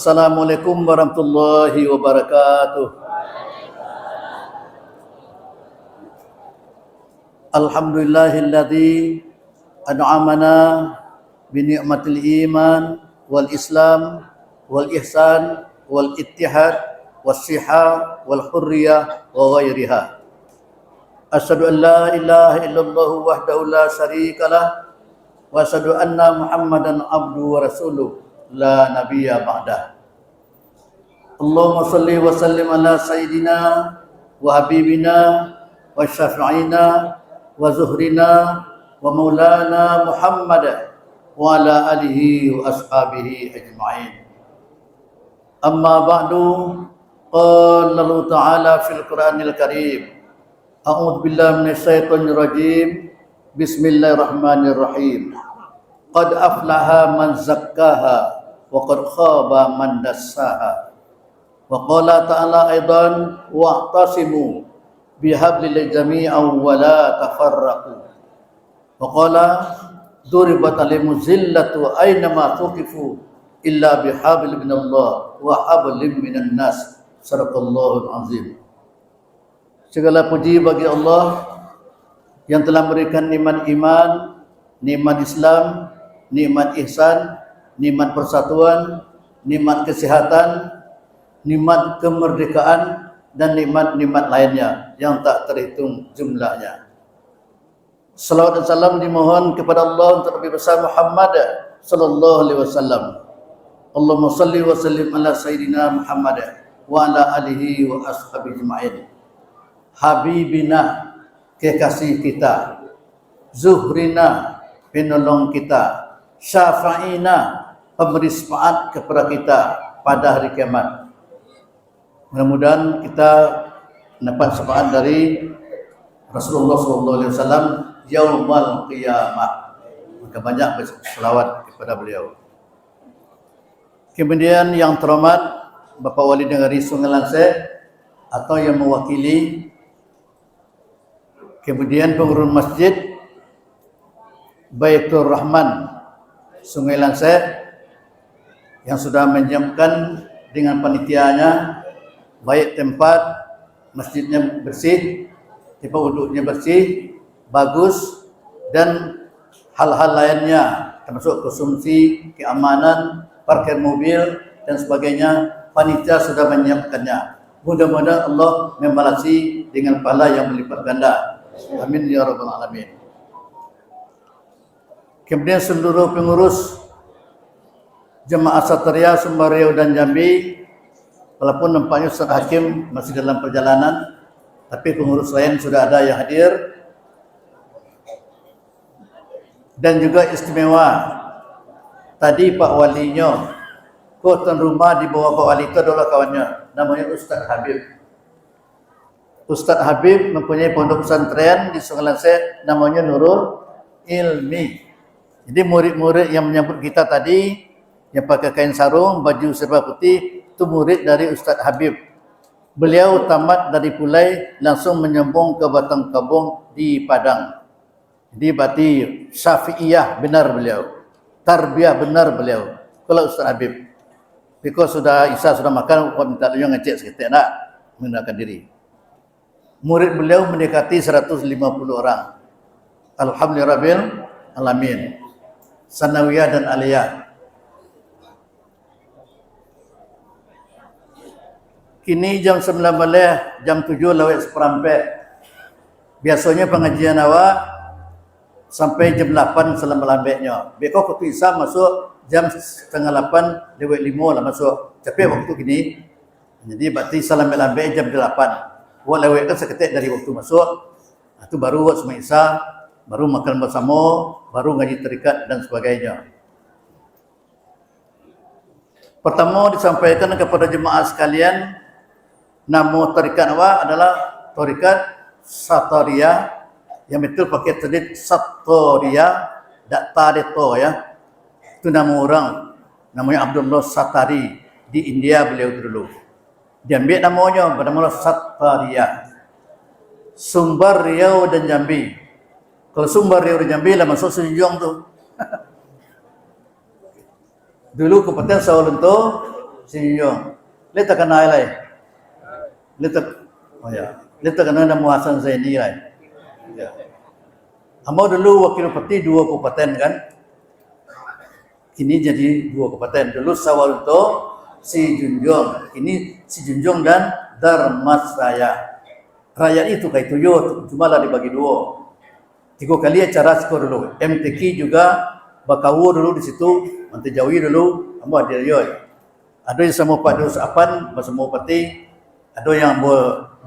Assalamualaikum warahmatullahi wabarakatuh. Alhamdulillahilladzi an'amana bi ni'matil iman wal islam wal ihsan wal ittihad was siha wal hurriyah wa ghairiha. Asyhadu an la ilaha illallah wahdahu la syarikalah wa asyhadu anna Muhammadan abduhu wa rasuluh la nabiyya ba'dah. Allahumma salli wa sallim ala sayyidina wa habibina wa syafi'ina wa zuhrina wa maulana Muhammad wa ala alihi wa ashabihi ajma'in. Amma ba'du, qala Allah ta'ala fil Qur'anil Karim. A'udzu billahi minasyaitonir rajim. Bismillahirrahmanirrahim. Qad aflaha man zakkaha wa qad khaba man dassaha. Wa qala ta'ala aidan wa'tasimu bihablillahi jami'an wa la tafarraqu. Wa qala duribat alayhim zillatu aynama tuqifu illa bihablin minallah wa hablin minan nas. Sadaqallahul azim. Segala puji bagi Allah yang telah memberikan nikmat iman, nikmat Islam, nikmat ihsan, nikmat persatuan, nikmat kesehatan, nikmat kemerdekaan, dan nikmat-nikmat lainnya yang tak terhitung jumlahnya. Salawat dan salam dimohon kepada Allah untuk Nabi besar Muhammad sallallahu alaihi wasallam. Allahumma salli wa sallim ala sayyidina Muhammad wa ala alihi wa ashabihi ajma'in. Habibina, kekasih kita, zuhrina, penolong kita, syafa'ina, pemberi syafaat kepada kita pada hari kiamat. Mudah-mudahan kita dapat syafaat dari Rasulullah SAW yaumal qiyamah. Maka banyak berselawat kepada beliau. Kemudian yang terhormat Bapak Wali Negari Sungai Lansek atau yang mewakili, kemudian pengurus masjid Baitur Rahman Sungai Lansek yang sudah menyiapkan dengan panitianya, baik tempat masjidnya bersih, tempat duduknya bersih, bagus, dan hal-hal lainnya termasuk konsumsi, keamanan, parkir mobil dan sebagainya. Panitia sudah menyiapkannya. Mudah-mudahan Allah membalasi dengan pahala yang berlipat ganda. Amin ya rabbal alamin. Kemudian seluruh pengurus Jemaah Satria Sumber Riau dan Jambi, walaupun nampaknya Ustaz Hakim masih dalam perjalanan, tapi pengurus lain sudah ada yang hadir. Dan juga istimewa, tadi Pak Walinya, tuan rumah di bawah Pak Wali itu adalah kawannya, namanya Ustaz Habib. Ustaz Habib mempunyai pondok pesantren di Sungai Lansek, namanya Nurul Ilmi. Jadi murid-murid yang menyambut kita tadi, yang pakai kain sarung, baju serba putih, itu murid dari Ustaz Habib. Beliau tamat dari Pulai, langsung menyambung ke Batang Kabung di Padang. Jadi berarti Syafi'iyah benar beliau, tarbiyah benar beliau. Kalau Ustaz Habib, because Isa sudah makan, kau minta dia ngecek sekitar nak menggunakan diri. Murid beliau mendekati 150 orang. Alhamdulillahirabbil alamin. Sanawiyah dan aliyah. Kini jam 9 malam, jam 7 lewat seperempat. Biasanya pengajian awak sampai jam 8 selama-lambatnya. Beko waktu Isa masuk jam setengah 8 lewat 5 lah masuk. Tapi waktu gini, jadi berarti selama-lambat jam 8. Wak lewat kan seketik dari waktu masuk. Itu baru wak sama Isa, baru makan bersama, baru ngaji tarikat dan sebagainya. Pertama disampaikan kepada jemaah sekalian, nama tarikat awak adalah tarikat Sataria, yang betul pakai tadid Sataria, tak tareto ya. Itu nama orang, namanya Abdullah Satari, di India beliau dulu. Diambil namanya bernama Sataria. Sumber Riau dan Jambi. Kalau Sumber Riau dan Jambi lah masuk Sejong tu. Dulu Kabupaten Sawalunto si Junjung. Leta kenal lai. Leta, oh ya. Leta kenal nama Hasan Zaini lai. Ya. Amau dulu wakil bupati 2 kabupaten kan. Kini jadi 2 kabupaten. Dulu Sawalunto, si Junjung. Ini si Junjung dan Dharmasraya. Raya itu kayak 7, cuma lah dibagi 2. 3 kali acara skor dulu. MTQ juga Bakawu dulu di situ, Manti Jawi dulu, ambo ada yoy. Ada yang sama Pak Dus Apan, bersama Pati, ada yang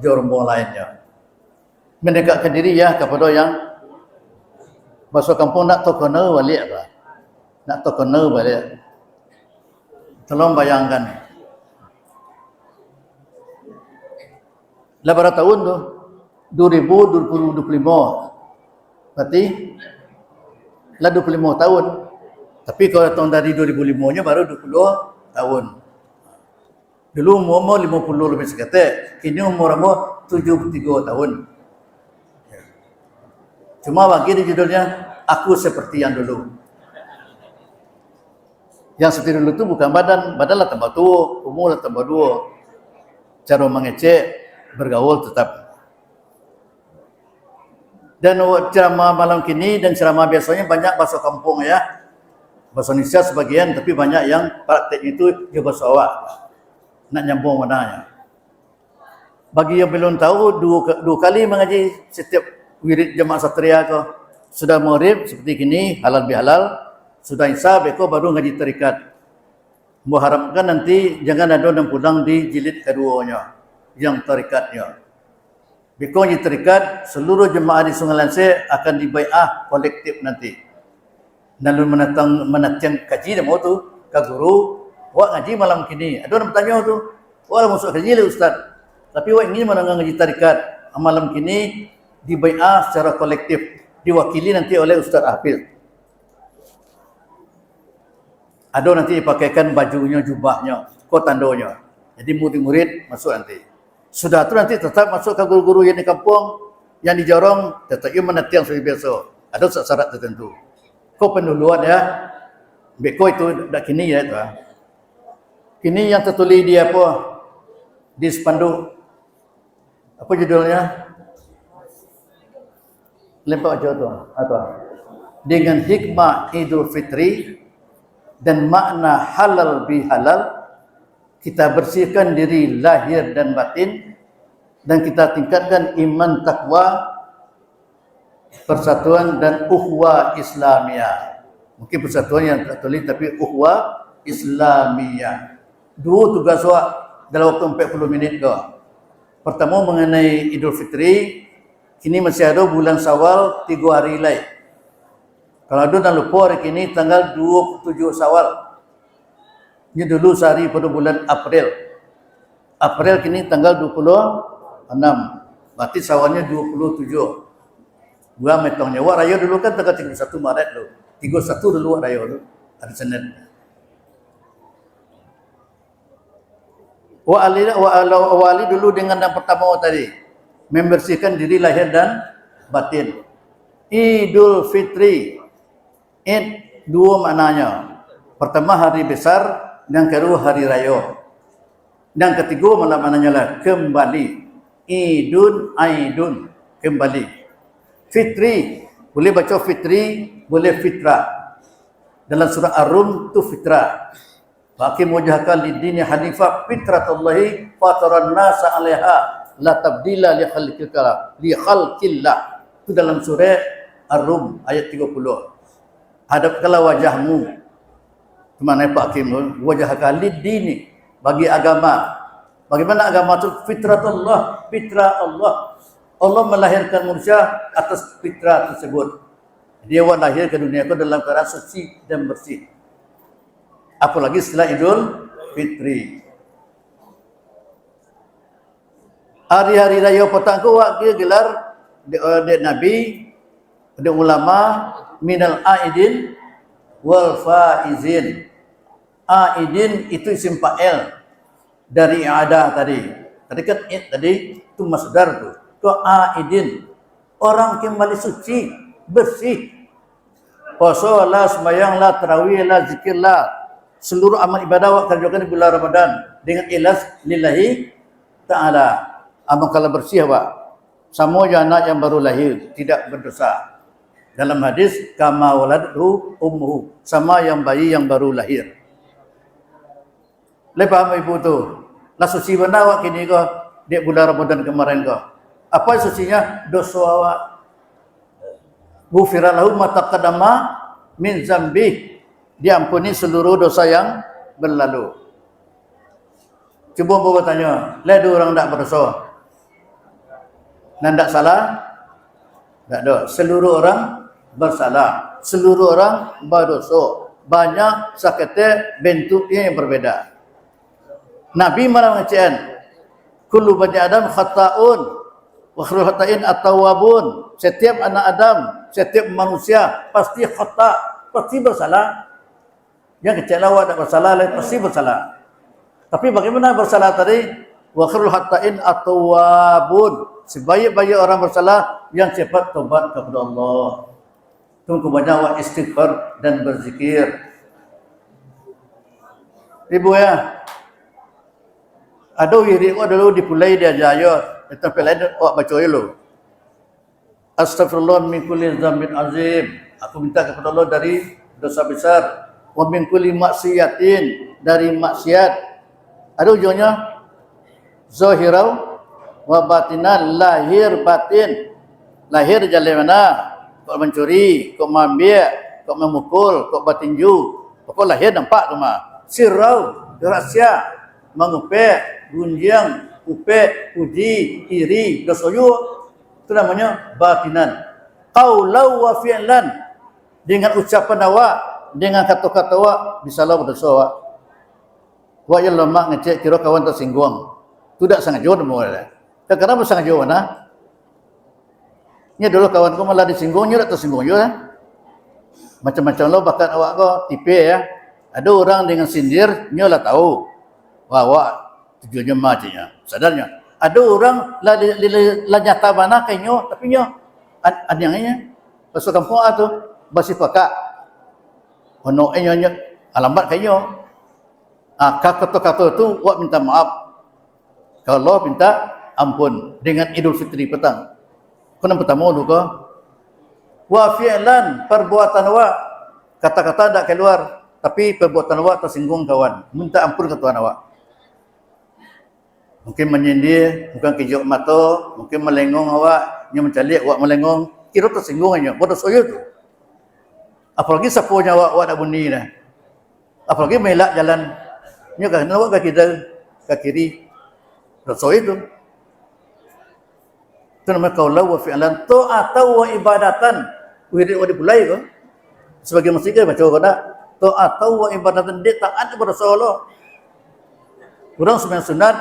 jorombo lainnya. Mendekatkan diri ya kepada yang masuk kampung nak tokona balik apa? Nak tokona balik. Tolong bayangkan. Lebaran tahun tu 2025. Berarti lah 25 tahun. Tapi kalau tahun dari 2005-nya baru 20 tahun. Dulu umur 50 lebih sekitar. Kini umur 73 tahun. Cuma bagi di judulnya Aku Seperti Yang Dulu. Yang seperti dulu tu bukan badan lah tambah tua, umur lah tambah 2. Cara mengecek, bergaul tetap. Dan ceramah malam kini dan ceramah biasanya banyak bahasa kampung ya. Bahasa Indonesia sebagian, tapi banyak yang praktek itu juga bahasa awak. Nak nyambung mananya. Bagi yang belum tahu, 2 kali mengaji setiap wirid jemaah satria ko. Sudah maghrib seperti kini, halal bihalal. Sudah isya, beko baru ngaji tarikat. Mengharapkan nanti jangan ada yang pulang di jilid keduanya, yang tarikatnya. Beko ngaji tarikat, seluruh jemaah di Sungai Lanse akan dibai'ah kolektif nanti. Lalu menatang kaji demo tu, ke guru, wak ngaji malam kini. Ada orang bertanya tu, wak masuk kaji lah Ustaz. Tapi wak ingin mana ngaji tarikat malam kini dibai'ah secara kolektif, diwakili nanti oleh Ustaz Hafiz. Ada nanti dipakaikan bajunya, jubahnya, kotandonya. Jadi murid-murid masuk nanti. Sudah tu nanti tetap masuk ke guru-guru yang di kampung, yang di jorong, tetap ia menatiang seperti biasa. Ada syarat tertentu. Kau penduluan ya. Beko itu dah kini ya tu. Kini yang tertulis di apa? Di spanduk. Apa judulnya? Lempak aja tu. Apa? Dengan hikmah Idul Fitri dan makna halal bihalal, kita bersihkan diri lahir dan batin, dan kita tingkatkan iman takwa, persatuan dan uhwah Islamiyah. Mungkin persatuan yang tertulis tapi uhwah Islamiyah. 2 tugas awak dalam waktu 40 minit ke. Pertama mengenai Idul Fitri, kini masih ada bulan Syawal 3 hari lagi. Kalau ada dan lupa hari ini tanggal 27 Syawal. Ini dulu sehari pada bulan April. April kini tanggal 26. Berarti Syawalnya 27. Gua metongnya. Wak raya dulu kan tanggal 31 Maret dulu. 31 dulu wak raya dulu. Hari Senin. Wali dulu dengan yang pertama tadi. Membersihkan diri lahir dan batin. Idul Fitri. Id 2 maknanya. Pertama hari besar, yang kedua hari raya. Dan ketiga malah maknanya lah kembali. Idun, aidun, kembali. Fitri, boleh baca fitri, boleh fitrah. Dalam surah Ar-Rum tu fitrah. Baqim wajhaka lid-dini hanifah fitratallahi fataran nasa 'alaiha la tabdila li khalqillah. Itu dalam surah Ar-Rum ayat 30. Hadapkanlah wajahmu. Kemana Pak Kim? Wajah khalid dini. Bagi agama. Bagaimana agama itu? Fitratullah. Fitrah Allah. Allah melahirkan manusia atas fitrah tersebut. Dia lahir ke dunia itu dalam keadaan suci dan bersih. Apalagi setelah Idul Fitri. Hari-hari raya petang itu dia gelar di Nabi, ada ulama, minal aidin wal faizin. Aidin itu isim fa'il dari i'adah tadi. Tadi kan tadi itu masdar tu. Itu aidin, orang kembali suci, bersih. Puasa lah, sembahyang lah, tarawih lah, zikir lah. seluruh amal ibadah awak kerjakan di bulan Ramadan dengan ikhlas lillahi ta'ala. Amal kalau bersih awak. Sama je anak yang baru lahir, tidak berdosa. Dalam hadis, kama waladhu ummuhu. Sama yang bayi yang baru lahir. Lepas ibu tu, lah suci benar awak kini ko, di bulan Ramadan kemarin ko. Apa sucinya? Dosa awak. Ghufira lahu ma taqaddama min zambi. Diampuni seluruh dosa yang berlalu. Cuba bawa tanya, lah ada orang tak berdosa? Dan tak salah? Tak ada. Seluruh orang bersalah. Seluruh orang berdosa. Banyak sakitnya bentuknya yang berbeda. Nabi malah mengatakan, kullu bani Adam khata'un wa khairul khata'in at-tawwabun. Setiap anak Adam, setiap manusia pasti khata', pasti bersalah. Yang kecil awak tak bersalah, pasti bersalah. Tapi bagaimana bersalah tadi? Wa khairul khata'in at-tawwabun. Sebaik-baik orang bersalah yang cepat taubat kepada Allah. Tunggu banyak awak istighfar dan berzikir. Ibu ya, ada wirid awak dulu dipulai dia jaya. Tapi lain awak baca dulu. Astaghfirullah min kulli dzambin azim. Aku minta kepada Allah dari dosa besar. Wa min kulli maksiatin, dari maksiat. Ada ujungnya zahirau wa batinan, lahir batin. Lahir jalan mana? Kau mencuri, kau mengambil, kau memukul, kau bertinju. Kau lahir nampak tu mah. Sirau, rahsia, mengupek, gunjang, upek, puji, iri, dosoyu. Itu namanya batinan. Qaulau wa fi'lan, dengan ucapan awak, dengan kata-kata awak, bisa lah berdosa awak. Wak yang lemah ngecek kira kawan tersinggung. Tidak sangat jauh boleh. Kenapa sangat jauh mana? Nya dulu kawanku malah disinggungnya, tak tersinggung juga. Macam-macam lo bakat awak kau tipe ya. Ada orang dengan sindir, nya lah tahu. Wah, awak tujuannya macamnya, sadarnya. Ada orang lah nyata mana kayaknya, tapi nya adanya pasal kampung tu basi pakak. Ono nya alamat kayaknya. Kata-kata tu awak minta maaf. Kalau minta ampun dengan Idul Fitri petang. Kena pertama dulu ke? Wa fi'lan, perbuatan awak. Kata-kata tak keluar, tapi perbuatan awak tersinggung kawan. Minta ampun ke Tuhan awak. Mungkin menyindir, mungkin kejut mata, mungkin melengong awak, nya mencalik awak melengong, kira tersinggung aja. Bodoh soyo tu. Apalagi sapunya awak nak bunyi dah. Apalagi melak jalan. Nya kan awak ke kita ke kiri. Dosa itu. Itu namanya qaulan wa fi'lan, ta'atan wa ibadatan. Wirid wa dipulai ke? Sebagai masjid baca kena ta'atan wa ibadatan, dia taat kepada Allah. Kurang sembahyang sunat,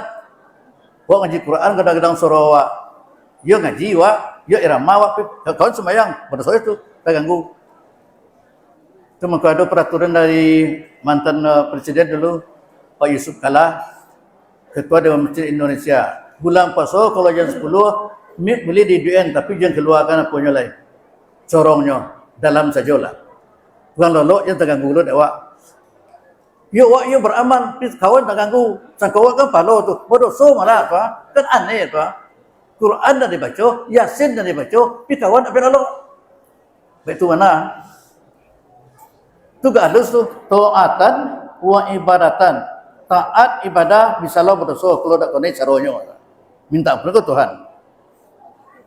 wa ngaji Quran kadang-kadang surah wa. Yo ngaji wa, yo irama wa, kawan sembahyang, pada soal itu tak ganggu. Itu maka ada peraturan dari mantan presiden dulu, Pak Yusuf Kala, Ketua Dewan Masjid Indonesia. Bulan puasa kalau jam 10 boleh di DUN, tapi jangan keluarkan apanya lain. Corongnya dalam sajalah. Bukan lolok yang terganggu dulu awak. Yo awak yo beramal, kawan tak ganggu. Sang kawan kan palo tu. Bodoh so malah apa? Kan aneh apa? Quran dah dibaca, Yasin dah dibaca, pi kawan apa lolok. Baik tu mana? Tu gak halus tu. Taatan wa ibadatan. Taat ibadah bisa lo berdosa kalau tak kena caranya. Minta ampun ke Tuhan.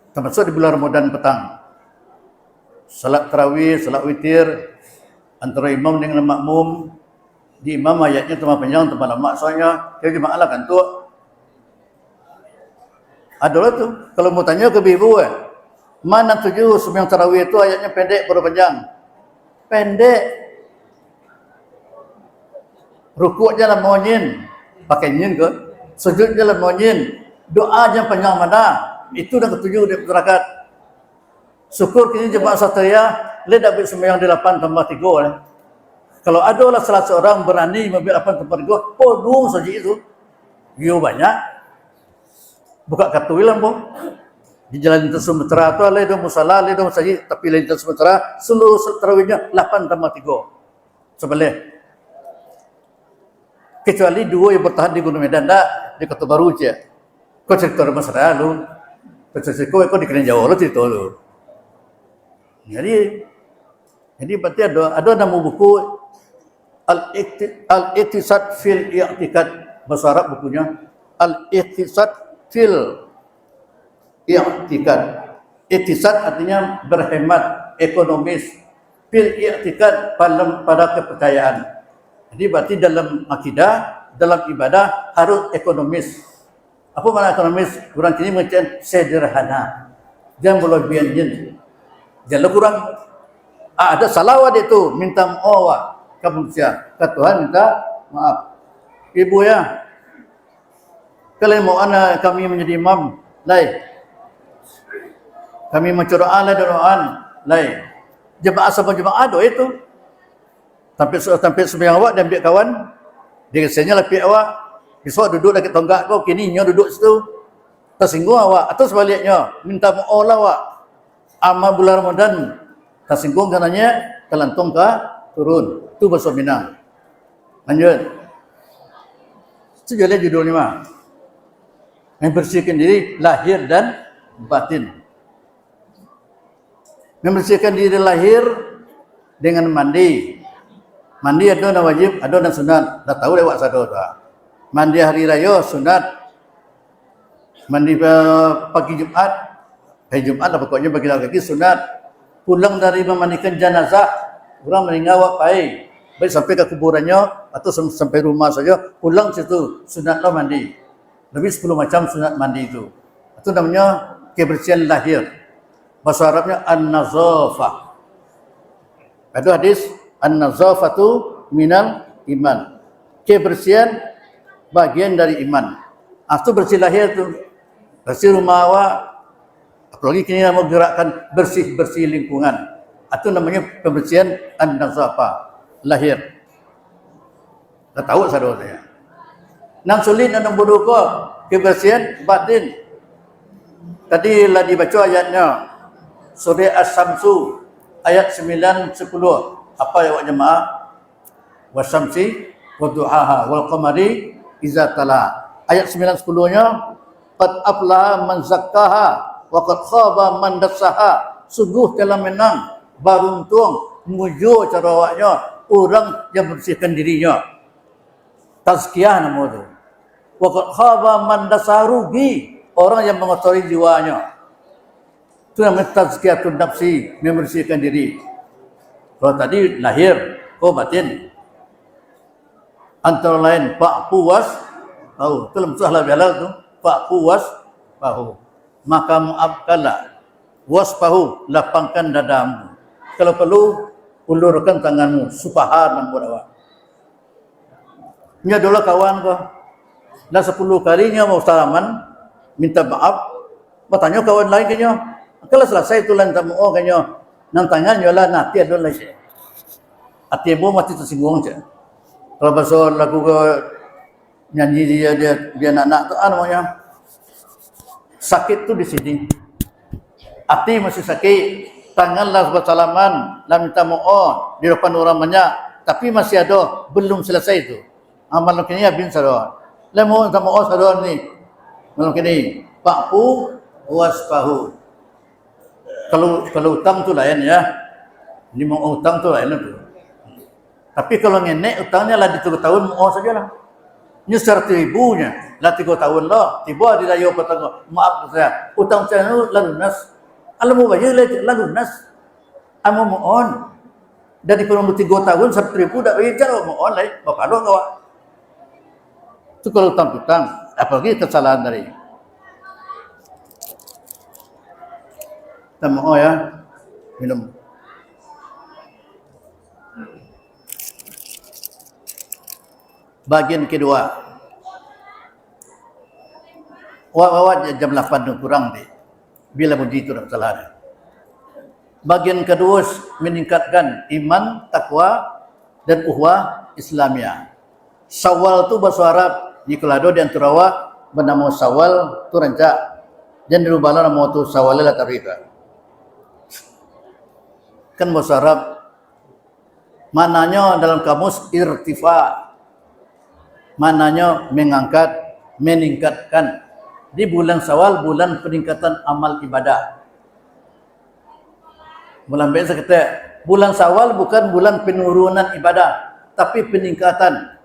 Termasuk di bulan Ramadan petang. Salat tarawih, salat witir antara imam dengan makmum. Di imam ayatnya tambah panjang, tambah lama soalnya. Jadi jemaah lah kan tu. Adalah tu. Kalau mau tanya ke ibu mana tujuh sembahyang tarawih itu ayatnya pendek atau panjang? Pendek. Rukuknya lah monyin, pakai nyin ke? Sujudnya lah monyin. Doanya panjang mana? Itu dah ketujuh di masyarakat. Syukur kini jemaah Satria boleh dapat sembahyang di 8 tambah 3. Kalau ada lah salah seorang berani mengambil 8 tambah 3, podung saja itu. Yo banyak. Buka kartu wilam pun. Di jalan Lintas Sumatera tu ada musala, ada masjid, tapi Lintas Sumatera seluruh tarawihnya 8 tambah 3. Sebelah. Kecuali dua yang bertahan di Gunung Medan dah di Kota Baru je. Kau cerita rumah saya lu. Kau cerita kau di Keren Jawa lu cerita lu. Jadi berarti ada nama buku Al-Iqtisad fil I'tiqad, bahasa Arab bukunya Al-Iqtisad fil I'tiqad. Iqtisad artinya berhemat, ekonomis. Fil I'tiqad pada kepercayaan. Jadi berarti dalam akidah, dalam ibadah harus ekonomis. Apa makna ekonomis? Kurang kini macam sederhana. Jangan berlebihan jen. Jangan kurang ada salawat itu, minta maaf ke manusia, ke Tuhan minta maaf. Ibu ya, kalau mau anak kami menjadi imam, lai. Kami mencurah ala doaan, lai. Jemaah sama jemaah doa itu. Sampai sembahyang awak dan biar kawan, dia rasanya lapik awak. Besok duduk dekat tonggak kau, kini nyo duduk situ. Tersinggung awak, atau sebaliknya, minta maaf lah awak. Amal bulan Ramadan, tersinggung karenanya, kelantung ke turun. Itu bahasa Minang. Lanjut. Sejalan judulnya mah. Membersihkan diri lahir dan batin. Membersihkan diri lahir dengan mandi. Mandi ada yang wajib, ada yang sunat. Dah tahu lewat satu dah. Mandi hari raya sunat. Mandi pagi Jumat, hari Jumat lah pokoknya bagi laki-laki sunat. Pulang dari memandikan jenazah, orang meninggal awak pai. Baik sampai ke kuburannya atau sampai rumah saja, pulang situ sunatlah mandi. Lebih 10 macam sunat mandi itu. Itu namanya kebersihan lahir. Bahasa Arabnya an-nazafah. Ada hadis an-nazafatu minal iman. Kebersihan bagian dari iman. Itu bersih lahir tu. Bersih rumah awak. Apalagi kini nak menggerakkan bersih-bersih lingkungan. Itu namanya pembersihan an-nazafah. Lahir. Dah tahu saudara saya. Nang sulit dan berduka. Kebersihan batin. Tadi lah dibaca ayatnya. Surah As-Samsu. Ayat 9-10. Apa ya awak jemaah? Wasamsi waduhaha wal qamari iza tala. Ayat 9-10-nya qad aflaha man zakkaha wa qad khaba man dassaha. Sungguh telah menang, beruntung, mujur cara awaknya orang yang bersihkan dirinya. Tazkiyah nama itu. Wa qad khaba man dassaha, rugi orang yang mengotori jiwanya. Itu namanya tazkiyatun nafsi, membersihkan diri. Kalau tadi lahir, kau batin. Antara lain pak puas tahu. Itu dalam surah Al-Balagh tu, pak puas pahu. Maka maafkanlah. Waspahu, lapangkan dadamu. Kalau perlu, ulurkan tanganmu. Supahar nama awak. Ini adalah kawan kau. Dah 10 kalinya mau salaman, minta maaf. Bertanya kawan lain kayaknya. Kalau selesai itu lantar mau kayaknya. Nang tangan yola nanti ada lagi. Hati ibu mati tersinggung je. Kalau bahasa lagu ke nyanyi dia nak tu namanya sakit tu di sini. Hati masih sakit, tanganlah bersalaman, lah minta maaf di depan orang banyak, tapi masih ada belum selesai itu. Amal kini habis saudara. Lah mau minta maaf saudara ni. Malam kini papu waspahu. Kalau utang tu lain ya. Ini mau utang tu lain tu. Tapi kalau nenek utangnya lah di 3 tahun mau sajalah. Ini secara ibunya lah 3 tahun lah. Tiba di raya petang maaf saya. Utang saya tu lah lunas. Alamu bayar lah lunas. Amu mohon. Dari perumah 3 tahun 1,000 dah bayar jauh mohon lah. Bapak lu kau. Itu kalau utang-utang. Apalagi kesalahan dari. Kita mau ya minum. Bagian kedua. Wawat jam 8 kurang ni. Bila puji itu tak salah. Bagian kedua meningkatkan iman, takwa dan uhwah Islamiyah. Syawal tu bahasa Arab. Jika ada di antara awak bernama Syawal tu rancak. Dan di rumah nama tu Syawal la tarika. Kan bahasa Arab mananya dalam kamus irtifa. Maknanya mengangkat, meningkatkan. Di bulan Syawal, bulan peningkatan amal ibadah. Bulan biasa kata, bulan Syawal bukan bulan penurunan ibadah, tapi peningkatan.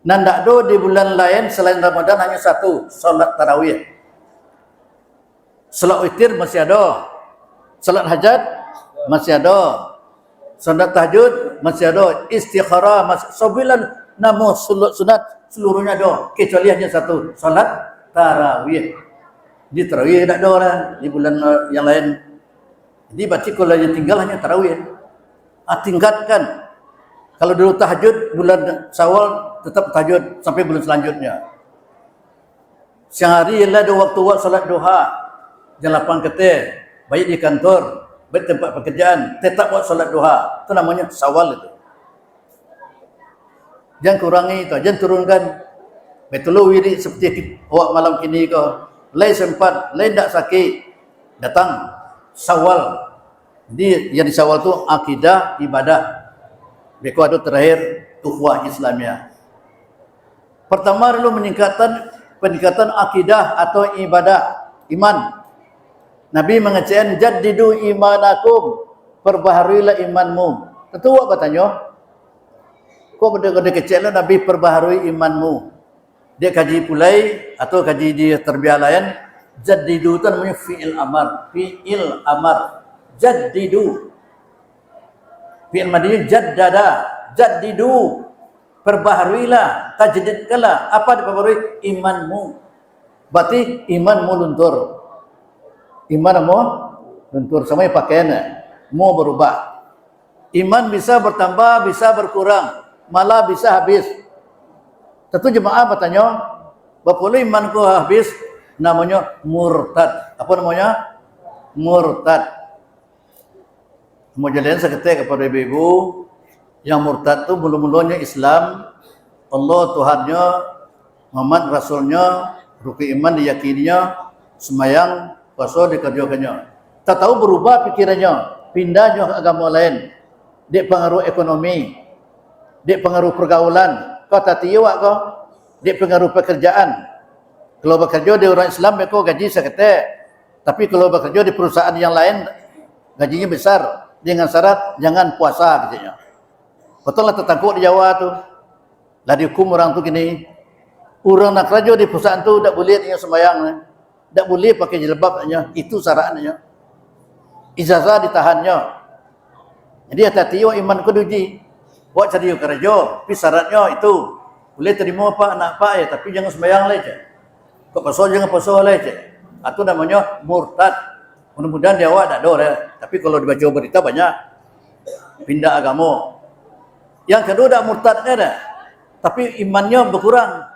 Dan tak ada di bulan lain selain Ramadan hanya satu, salat tarawih. Salat witir masih ada. Salat hajat masih ada. Salat tahajud masih ada. Istikharah masih. Sembilan nama sunat seluruhnya ada. Kecuali hanya satu, salat tarawih. Di tarawih tak ada lah. Di bulan yang lain. Jadi berarti kalau yang tinggal hanya tarawih. Tingkatkan. Kalau dulu tahajud bulan Syawal tetap tahajud sampai bulan selanjutnya. Siang hari ialah ada waktu buat salat duha. Jam 8 ketih, baik di kantor, baik tempat pekerjaan, tetap buat salat duha. Itu namanya Syawal itu. Jangan kurangi itu, jangan turunkan. Betul wirid seperti awak malam kini kau. Lain sempat, lain tak sakit. Datang Syawal. Jadi yang di Syawal itu akidah, ibadah. Beko ada terakhir ukhuwah Islamiyah. Pertama dulu peningkatan akidah atau ibadah, iman. Nabi mengatakan jaddidu imanakum, perbaharuilah imanmu. Tentu awak bertanya, kok benda-benda kecil lah Nabi perbaharui imanmu. Dia kaji pulai atau kaji di terbiah lain, jaddidu itu namanya fi'il amar, fi'il amar. Jaddidu. Fi'il madhi jaddada, jaddidu, perbaharuilah, tajdidkanlah. Apa diperbaharui? Imanmu. Berarti imanmu luntur. Imanmu luntur. Sama pakaiannya mau berubah. Iman bisa bertambah, bisa berkurang, malah bisa habis. Tentu jemaah bertanya, bapaklah imanku habis, namanya murtad. Apa namanya? Murtad. Mau jalan seketika kepada ibu-ibu yang murtad itu mula-mulanya Islam, Allah Tuhannya, Muhammad Rasulnya, rukun iman diyakininya, semayang, puasa dikerjakannya. Tak tahu berubah pikirannya, pindahnya ke agama lain. Dia pengaruh ekonomi, dia pengaruh pergaulan. Kau tak tahu kau, dia pengaruh pekerjaan. Kalau bekerja di orang Islam, kau gaji seketika. Tapi kalau bekerja di perusahaan yang lain, gajinya besar. Dengan syarat jangan puasa katanya. Betul lah tertangkuk di Jawa tu. Lah dihukum orang tu gini. Orang nak kerja di perusahaan tu tak boleh dia sembahyang. Tak boleh pakai jilbab katanya. Itu syaratnya. Ijazah ditahannya. Jadi hati-hati iman ku diuji. Buat cari kerja, tapi syaratnya itu boleh terima apa anak apa ya, tapi jangan sembahyang lah je. Kau puasa jangan puasa lah je. Itu namanya murtad. Mudah-mudahan dia awak tak ada lah. Tapi kalau dibaca berita banyak pindah agama. Yang kedua tak murtadnya dah. Tapi imannya berkurang.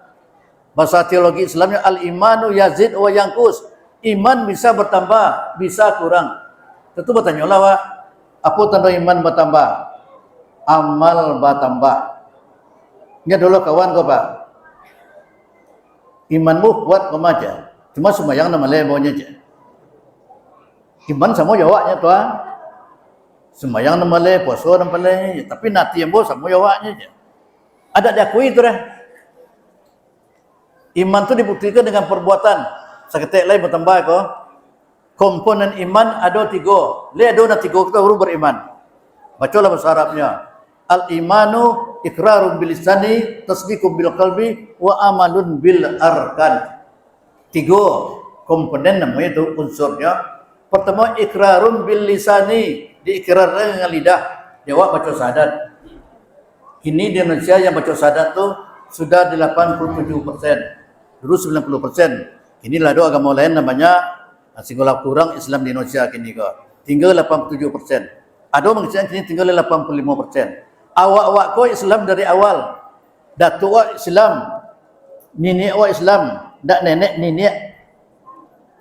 Bahasa teologi Islamnya al-imanu yazid wa yanqus. Iman bisa bertambah, bisa kurang. Tentu bertanya lah Wak, apa tanda iman bertambah? Amal bertambah. Ingat dulu kawan kau Pak. Imanmu kuat kemana? Cuma sembahyang nama lebihnya je. Iman sama jawabnya tuan. Sembahyang nama le, puasa nama le, tapi nanti yang bos sama jawabnya je. Ada diakui tu dah. Iman tu dibuktikan dengan perbuatan. Seketik lain bertambah ko. Komponen iman ada 3. Le ada 3 kita baru beriman. Bacalah bahasa Arabnya. Al-imanu iqrarun bil lisani, tasdiqun bil qalbi, wa amalun bil arkan. 3 komponen namanya itu unsurnya. Pertama ikrarun bil lisani, diikrarkan dengan lidah. Jawab baca syahadat. Kini di Indonesia yang baca syahadat tu sudah 87%. Dulu 90%. Kini lah ada agama lain namanya singgolah kurang Islam di Indonesia kini kok. Tinggal 87%. Ada mengatakan kini tinggal 85%. Awak-awak kau Islam dari awal. Datuk awak Islam. Nenek awak Islam. Tak nenek nenek.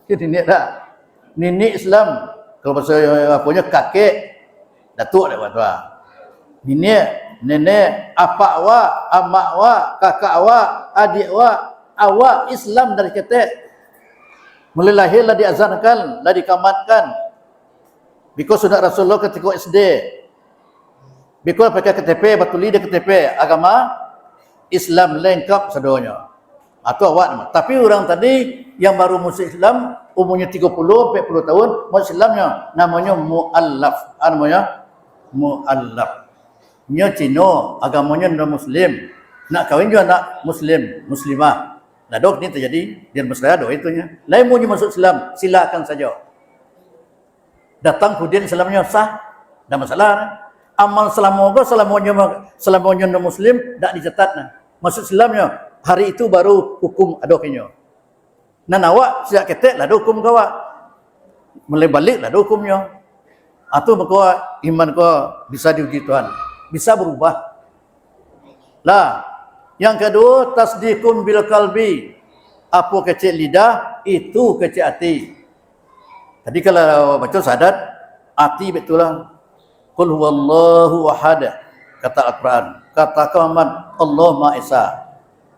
Nenek tak. Nenek Islam, kalau bahasa apanya kakek, datuk dah tuan. Nenek, apak awak, amak awak, kakak awak, adik awak Islam dari ketek. Mulai lahir lah diazankan, lah dikamatkan. Because sudah Rasulullah ketika SD. Because pakai KTP, batuli dia KTP agama Islam lengkap sedonya. Atau awak. Tapi orang tadi yang baru masuk Islam umurnya 30-40 tahun masuk Islamnya namanya muallaf. Namanya muallaf. Nya Cina, agamanya non muslim. Nak kahwin juga nak muslim, muslimah. Nah, dok ni terjadi dia masalah dok itunya. Lain mau masuk Islam, silakan saja. Datang kemudian Islamnya sah, tak masalah. Amal selamanya non muslim tak dicatat nah. Masuk Islamnya hari itu baru hukum adoknya. Nan awak sejak ketek lah hukum kau awak. Mulai balik lah hukumnya. Atau maka iman kau bisa diuji Tuhan. Bisa berubah. Lah, yang kedua tasdiqun bil qalbi. Apa kecil lidah itu kecil hati. Tadi kalau baca sadat hati betul lah. Qul huwallahu ahad. Kata Al-Quran. Katakan Allah Maha Esa.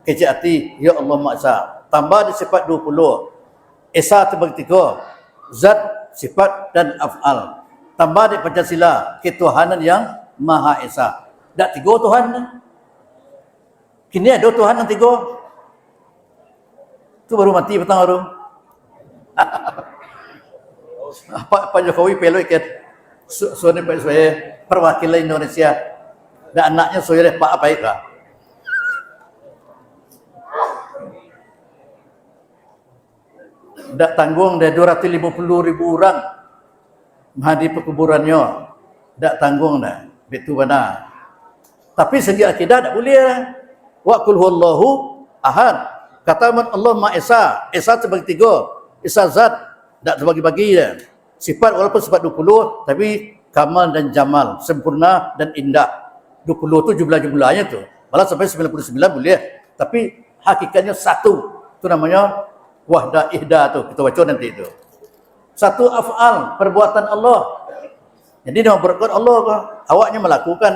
Kecil hati ya Allah Maha Esa. Tambah di sifat 20. Esa terbagi 3. Zat, sifat dan af'al. Tambah di Pancasila ketuhanan yang Maha Esa. Tak 3 Tuhan. Kini ada Tuhan yang 3. Itu baru mati petang baru. Pak Jokowi peloi ke suami Pak saya perwakilan Indonesia. Dan anaknya saya Pak apa itu? Tak tanggung dari 250,000 orang menghadiri perkuburannya. Tak tanggung dah. Betul benar. Tapi segi akidah tak boleh. Wa qul huwallahu ahad. Kata Allah Maha Esa. Esa terbagi 3. Esa zat tak terbagi-bagi dia. Sifat walaupun sifat 20 tapi kamal dan jamal, sempurna dan indah. 20 tu jumlah-jumlahnya tu. Malah sampai 99 boleh. Tapi hakikatnya satu. Itu namanya wahda ihda tu. Kita baca nanti itu. Satu af'al, perbuatan Allah. Jadi dia berbuat Allah kah? Awaknya melakukan.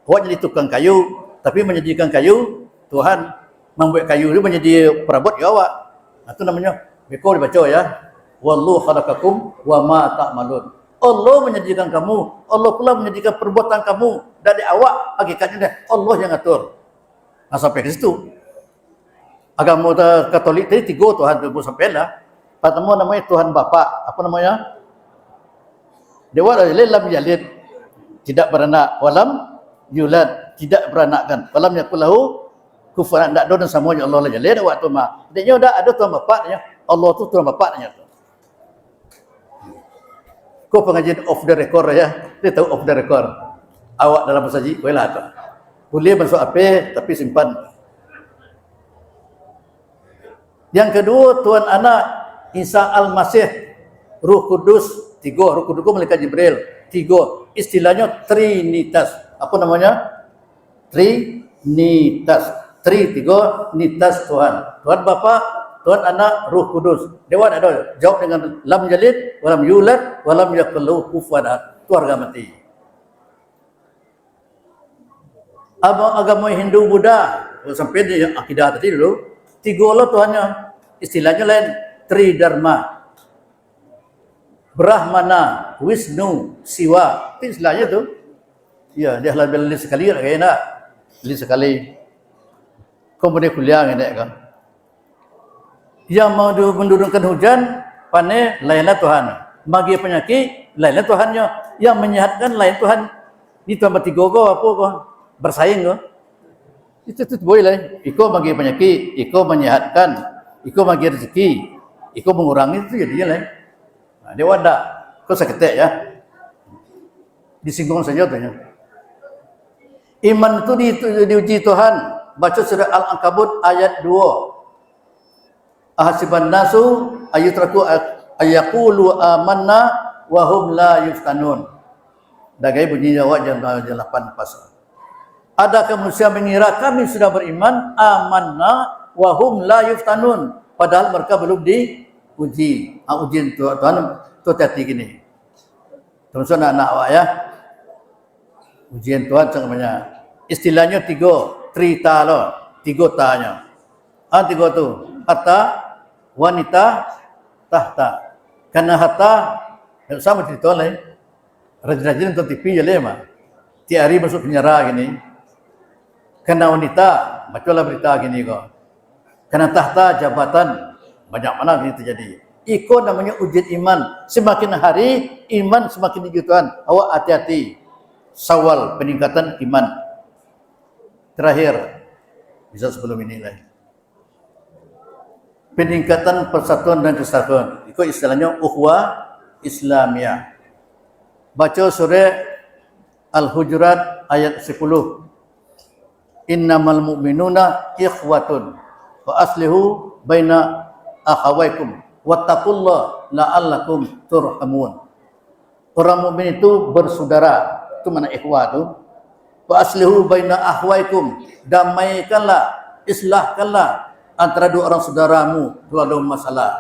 Awak jadi tukang kayu, tapi menjadikan kayu Tuhan membuat kayu itu menjadi perabot ya awak. Itu namanya beko dibaca ya. Wallahu khalaqakum wa ma ta'malun. Allah menjadikan kamu, Allah pula menjadikan perbuatan kamu dari awak. Hakikatnya Allah yang atur. Nah, sampai ke situ. Agama Katolik tadi 3 Tuhan tu sampai lah. Pertama namanya Tuhan Bapa. Apa namanya? Dewa lam yalid, tidak beranak, walam yulad, tidak beranakkan. Walam yakul lahu kufuwan, tak ada dan samanya Allah la yalid wa tuma. Dia ada Tuhan Bapa nya. Allah tu Tuhan Bapa nya tu. Kau pengajian off the record ya. Dia tahu off the record. Awak dalam bersaji, boleh tak? Boleh masuk apa tapi simpan. Yang kedua Tuhan Anak Isa Al-Masih, Ruh Kudus 3, Ruh Kudus malaikat Jibril 3. Istilahnya Trinitas. Apa namanya? Trinitas. 3 nitas Tuhan. Tuhan Bapa, Tuhan Anak, Ruh Kudus. Dewa ada jawab dengan lam yalid, walam yulad, walam yakul lahu kufuwan ahad. Itu harga mati. Agama Hindu Buddha sampai di akidah tadi dulu. 3 Allah Tuhannya. Istilahnya lain. Tridharma. Brahmana, Wisnu, Siwa. Itu istilahnya tu. Ya, dia lebih sekali nak kaya nak. Lebih sekali. Kemudian kuliah ni kan. Yang mau mendurunkan hujan, panen lainlah Tuhan. Bagi penyakit, lainlah Tuhannya. Yang menyehatkan lain Tuhan. Ini Tuhan bertiga kau apa kau? Bersaing kau? Itu boleh lah. Iko bagi penyakit, iko menyehatkan, iko bagi rezeki, iko mengurangi itu jadinya lah. Nah, dia wadah. Kau seketek ya. Disinggung saja tu ya. Iman itu diuji Tuhan. Baca surah Al-Ankabut ayat 2. Ahasiban nasu ayutraku ayaqulu amanna wa hum la yuftanun. Dagai bunyi jawab jam 8 pasal. Adakah manusia mengira kami sudah beriman amanna wa hum la yuftanun, padahal mereka belum diuji. Ujian Tuhan tu hati gini. Teman-teman anak awak ya. Ujian Tuhan sebenarnya istilahnya 3 trita loh, 3 tanya. 3 tu harta, wanita, tahta. Karena harta sama cerita lain. Rajin-rajin nonton TV je lah mah. Tiap hari masuk penjara gini. Karena wanita bacalah berita gini kok. Karena tahta jabatan banyak mana ini terjadi. Iko namanya ujian iman. Semakin hari iman semakin dijutuhan. Awak hati-hati. Sawal peningkatan iman. Terakhir, bisa sebelum ini lah. Peningkatan persatuan dan kesatuan. Itu istilahnya ukhuwah Islamiyah. Baca surah Al-Hujurat ayat 10. Innamal mu'minuna ikhwatun wa aslihu baina akhawaikum wattaqullaha la'allakum turhamun. Orang mukmin itu bersaudara. Itu mana ikhwah tu? Wa aslihu baina akhawaikum. Damaikanlah, islahkanlah antara dua orang saudaramu kalau ada masalah.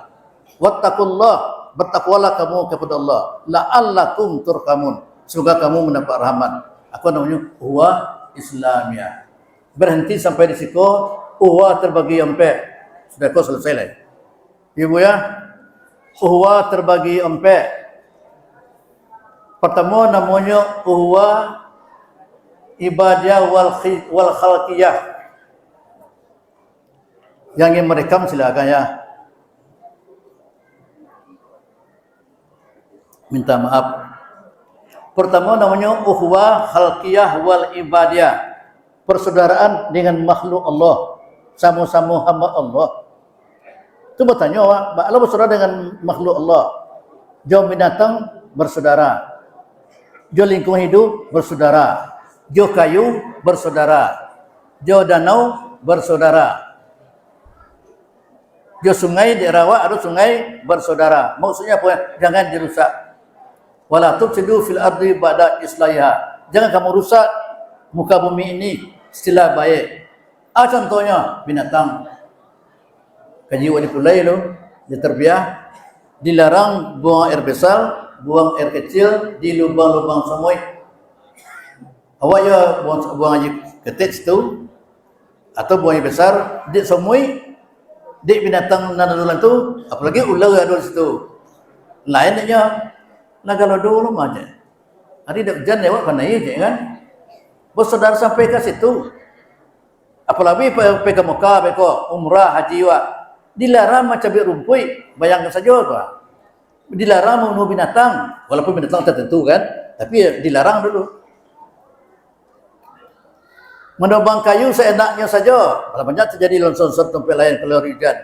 Wattaqullaha, bertakwalah kamu kepada Allah. La'allakum turhamun. Semoga kamu mendapat rahmat. Aku namanya ukhuwah Islamiyah. Berhenti sampai di situ, ukhuwah terbagi empat. Sudah kau selesai lah. Ibu ya, ukhuwah terbagi empat. Pertama namanya ukhuwah ibadah wal khalqiyah. Yang ingin merekam silakan ya. Minta maaf. Pertama namanya ukhuwah khalqiyah wal ibadah. Persaudaraan dengan makhluk Allah, sama-sama hamba Allah. Itu bertanya, Allah bersaudara dengan makhluk Allah. Jauh binatang bersaudara, jauh lingkungan hidup bersaudara, jauh kayu bersaudara, jauh danau bersaudara, jauh sungai di rawa ada sungai bersaudara. Maksudnya apa? Jangan dirusak. Wala tufsidu fil ardi ba'da islahiha. Jangan kamu rusak muka bumi ini setelah baik. Contohnya binatang. Kaji wali pulai itu diterbiah, dilarang buang air besar, buang air kecil di lubang-lubang semui. Awak ya buang air ketik situ atau buang air besar di semui, di binatang nanadulan tu, apalagi ular ada di situ. Lainnya naga lodo aja. Hari dak hujan lewat kan aja kan. Bersaudara sampai ke situ. Apalagi pergi ke Mekah, pergi ke umrah, haji wa. Dilarang macam rumpui, bayangkan saja tu. Dilarang membunuh binatang, walaupun binatang tertentu kan, tapi dilarang dulu. Menebang kayu seenaknya saja. Kalau banyak terjadi longsor tempat lain kalau hujan.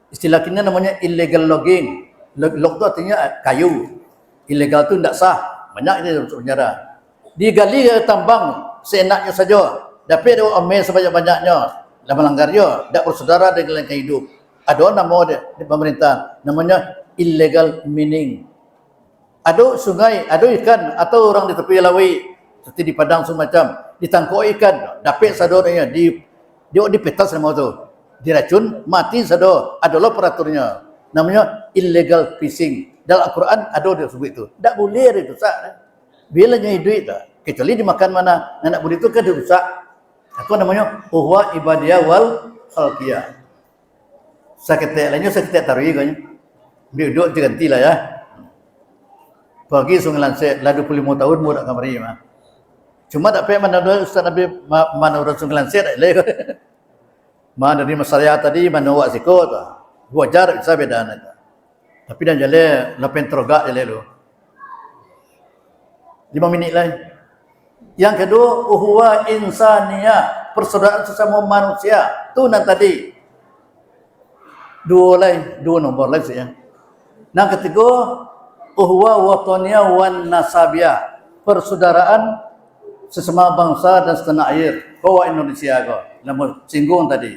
Istilah kini namanya illegal logging. Log itu artinya kayu. Ilegal itu tidak sah. Banyak ini dalam sejarah. Digali tambang seenaknya saja. Tapi ada amil sebanyak-banyaknya. Dan melanggarnya. Tak bersaudara dengan lingkungan hidup. Ada nama dia di pemerintah. Namanya illegal mining. Ada sungai, ada ikan atau orang di tepi lawi. Seperti di Padang semacam. Ditangkap ikan. Dapat sadornya. Dia dipetas nama itu. Diracun, mati sador. Adalah peraturnya. Namanya illegal fishing. Dalam Al-Quran ada dia sebut itu. Tak boleh dia rusak. Bila nyai duit tak. Kecuali dimakan mana. Nak boleh itu kan dia rusak. Aku namanya ukhuwah ibadiyah wal khalqiyah. Seketik lainnya seketik tarwih kan. Dia duduk terganti lah ya. Pergi Sungai Lanset. Lah 25 tahun muda kamari mah. Cuma tak payah mana Ustaz Nabi mana orang Sungai Lanset tak boleh. Mana dari masyarakat tadi mana awak sikut. Wajar bisa beda nanti. Tapi dah jalan lepen terogak jalan tu. 5 minit lagi. Yang kedua, ukhuwah insaniyah, persaudaraan sesama manusia. Tu nan tadi. Dua nombor lagi ya. Yang ketiga, ukhuwah wataniyah wan nasabiyah, persaudaraan sesama bangsa dan setanah air. Kau Indonesia kau. Nama singgung tadi.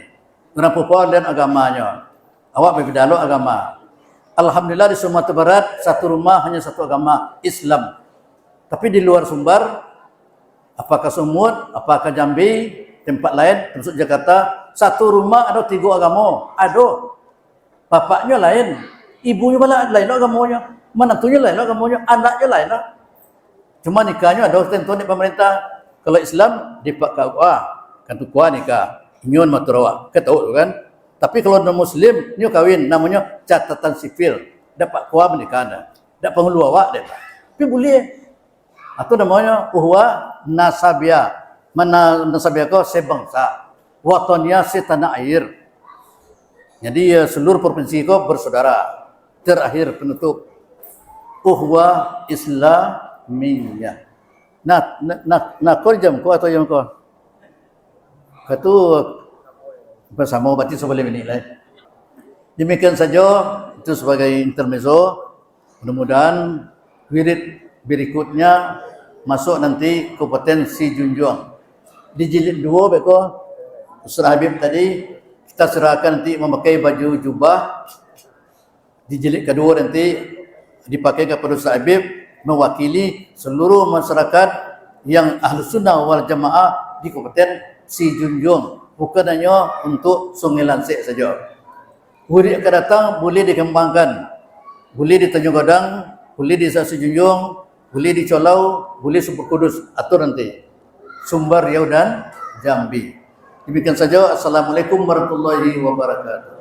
Kenapa dan agamanya? Awak berbeda agama. Alhamdulillah di Sumatera Barat satu rumah hanya satu agama Islam. Tapi di luar Sumbar, apakah Sumut, apakah Jambi, tempat lain termasuk Jakarta, satu rumah ada 3 agama. Ada. Bapaknya lain, ibunya malah lain agamanya, menantunya lain agamanya, anaknya lain. Cuma nikahnya ada tentu di pemerintah. Kalau Islam di Pak KUA, kan tu kuah nikah, nyun maturawa, ketahu kan? Tapi kalau non Muslim, ni kawin namanya catatan sipil. Dapat kuah menikah anda. Tak penghulu awak dia. Tapi boleh. Atau namanya ukhuwah nasabiyah. Mana nasabiyah kau sebangsa. watonnya setanah air. Jadi seluruh provinsi ko bersaudara. Terakhir penutup uhwah Islamiyah. Kau jam ko atau jam ko? Katu bersama berarti boleh menilai. Demikian saja itu sebagai intermezzo. Mudah-mudahan wirid berikutnya masuk nanti kompetensi junjung. Di jilid 2 beko Ustaz Habib tadi kita serahkan nanti memakai baju jubah. Di jilid kedua nanti dipakai kepada Ustaz Habib mewakili seluruh masyarakat yang ahlu sunnah wal jamaah di kompetensi junjung, bukan hanya untuk Sungai Lansik saja. Wirid akan datang boleh dikembangkan, boleh di Tanjung Gadang, boleh di Sasi Junjung, boleh di Colau, boleh Sumber Kudus, atur nanti Sumber Riau dan Jambi. Demikian saja. Assalamualaikum warahmatullahi wabarakatuh.